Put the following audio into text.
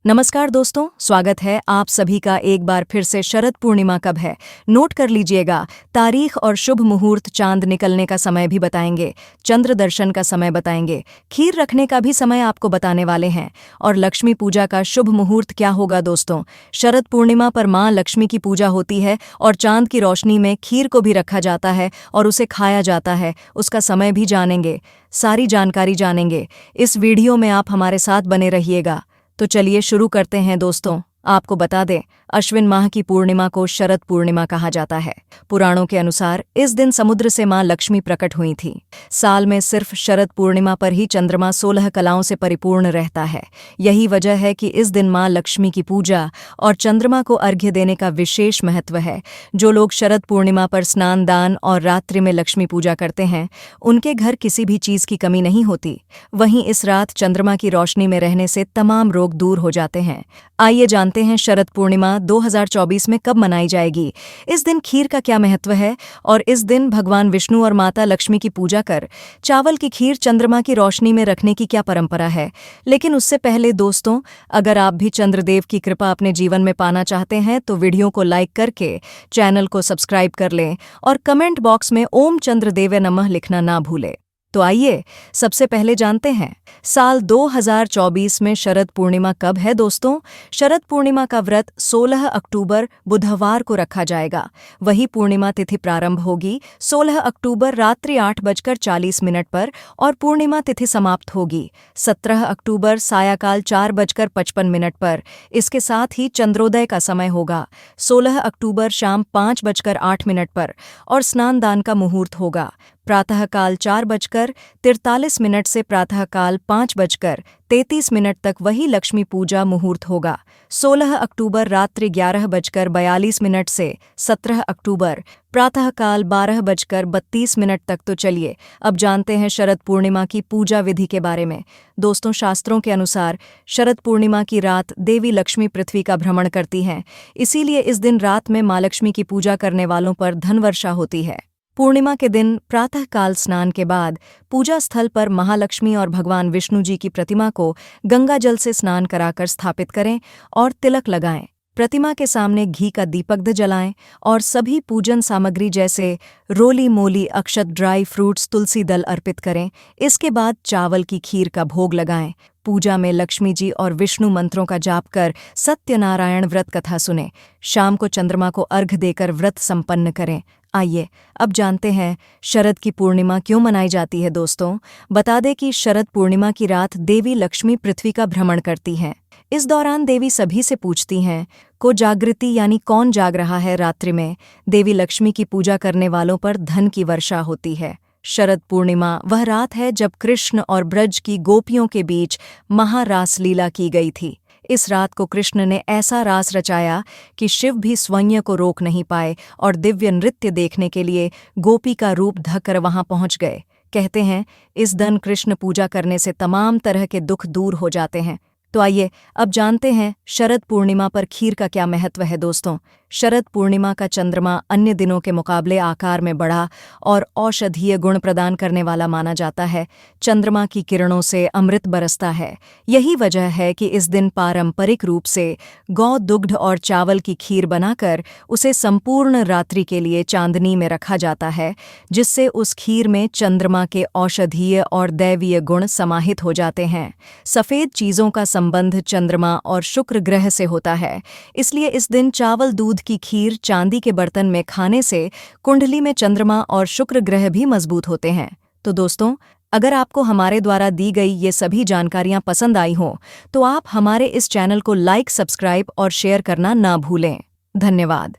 नमस्कार दोस्तों, स्वागत है आप सभी का एक बार फिर से। शरद पूर्णिमा कब है नोट कर लीजिएगा। तारीख और शुभ मुहूर्त, चांद निकलने का समय भी बताएंगे, चंद्र दर्शन का समय बताएंगे, खीर रखने का भी समय आपको बताने वाले हैं और लक्ष्मी पूजा का शुभ मुहूर्त क्या होगा। दोस्तों, शरद पूर्णिमा पर मां लक्ष्मी की पूजा होती है और चांद की रोशनी में खीर को भी रखा जाता है और उसे खाया जाता है। उसका समय भी जानेंगे, सारी जानकारी जानेंगे। इस वीडियो में आप हमारे साथ बने रहिएगा। तो चलिए शुरू करते हैं दोस्तों। आपको बता दें, अश्विन माह की पूर्णिमा को शरद पूर्णिमा कहा जाता है। पुराणों के अनुसार इस दिन समुद्र से मां लक्ष्मी प्रकट हुई थी। साल में सिर्फ शरद पूर्णिमा पर ही चंद्रमा 16 कलाओं से परिपूर्ण रहता है। यही वजह है कि इस दिन मां लक्ष्मी की पूजा और चंद्रमा को अर्घ्य देने का विशेष महत्व है। जो लोग शरद पूर्णिमा पर स्नान, दान और रात्रि में लक्ष्मी पूजा करते हैं, उनके घर किसी भी चीज की कमी नहीं होती। वहीं इस रात चंद्रमा की रोशनी में रहने से तमाम रोग दूर हो जाते हैं। आइए जानते हैं शरद पूर्णिमा 2024 में कब मनाई जाएगी। इस दिन खीर का क्या महत्व है और इस दिन भगवान विष्णु और माता लक्ष्मी की पूजा कर चावल की खीर चंद्रमा की रोशनी में रखने की क्या परंपरा है। लेकिन उससे पहले दोस्तों, अगर आप भी चंद्रदेव की कृपा अपने जीवन में पाना चाहते हैं तो वीडियो को लाइक करके चैनल को सब्सक्राइब कर लें और कमेंट बॉक्स में ओम चंद्रदेव नमः लिखना ना भूलें। तो आइए सबसे पहले जानते हैं साल 2024 में शरद पूर्णिमा कब है। दोस्तों, शरद पूर्णिमा का व्रत 16 अक्टूबर बुधवार को रखा जाएगा। वही पूर्णिमा तिथि प्रारंभ होगी 16 अक्टूबर रात्रि 8:40 पर और पूर्णिमा तिथि समाप्त होगी 17 अक्टूबर सायकाल 4:55 पर। इसके साथ ही चंद्रोदय का समय होगा 16 अक्टूबर शाम 5:08 पर और स्नान दान का मुहूर्त होगा प्रातःकाल 4:43 से प्रातःकाल 5:33 तक। वही लक्ष्मी पूजा मुहूर्त होगा 16 अक्टूबर रात्रि 11:42 से 17 अक्टूबर प्रातःकाल 12:32 तक। तो चलिए अब जानते हैं शरद पूर्णिमा की पूजा विधि के बारे में। दोस्तों, शास्त्रों के अनुसार शरद पूर्णिमा की रात देवी लक्ष्मी पृथ्वी का भ्रमण करती हैं। इसीलिए इस दिन रात में मां लक्ष्मी की पूजा करने वालों पर धनवर्षा होती है। पूर्णिमा के दिन प्रातःकाल स्नान के बाद पूजा स्थल पर महालक्ष्मी और भगवान विष्णु जी की प्रतिमा को गंगा जल से स्नान कराकर स्थापित करें और तिलक लगाएं। प्रतिमा के सामने घी का दीपक जलाएं और सभी पूजन सामग्री जैसे रोली मोली, अक्षत, ड्राई फ्रूट्स, तुलसी दल अर्पित करें। इसके बाद चावल की खीर का भोग लगाएं। पूजा में लक्ष्मी जी और विष्णु मंत्रों का जाप कर सत्यनारायण व्रत कथा सुने। शाम को चंद्रमा को अर्घ्य देकर व्रत संपन्न करें। आइए अब जानते हैं शरद की पूर्णिमा क्यों मनाई जाती है। दोस्तों, बता दें कि शरद पूर्णिमा की रात देवी लक्ष्मी पृथ्वी का भ्रमण करती हैं। इस दौरान देवी सभी से पूछती हैं को जागृति यानी कौन जाग रहा है। रात्रि में देवी लक्ष्मी की पूजा करने वालों पर धन की वर्षा होती है। शरद पूर्णिमा वह रात है जब कृष्ण और ब्रज की गोपियों के बीच महारास लीला की गई थी। इस रात को कृष्ण ने ऐसा रास रचाया कि शिव भी स्वयं को रोक नहीं पाए और दिव्य नृत्य देखने के लिए गोपी का रूप धकर वहां पहुंच गए। कहते हैं इस दिन कृष्ण पूजा करने से तमाम तरह के दुख दूर हो जाते हैं। तो आइए अब जानते हैं शरद पूर्णिमा पर खीर का क्या महत्व है। दोस्तों, शरद पूर्णिमा का चंद्रमा अन्य दिनों के मुकाबले आकार में बड़ा और औषधीय गुण प्रदान करने वाला माना जाता है। चंद्रमा की किरणों से अमृत बरसता है। यही वजह है कि इस दिन पारंपरिक रूप से गौ दुग्ध और चावल की खीर बनाकर उसे संपूर्ण रात्रि के लिए चांदनी में रखा जाता है, जिससे उस खीर में चंद्रमा के औषधीय और दैवीय गुण समाहित हो जाते हैं। सफेद चीजों का संबंध चंद्रमा और शुक्र ग्रह से होता है, इसलिए इस दिन चावल दूध की खीर चांदी के बर्तन में खाने से कुंडली में चंद्रमा और शुक्र ग्रह भी मजबूत होते हैं। तो दोस्तों, अगर आपको हमारे द्वारा दी गई ये सभी जानकारियां पसंद आई हों तो आप हमारे इस चैनल को लाइक, सब्सक्राइब और शेयर करना ना भूलें। धन्यवाद।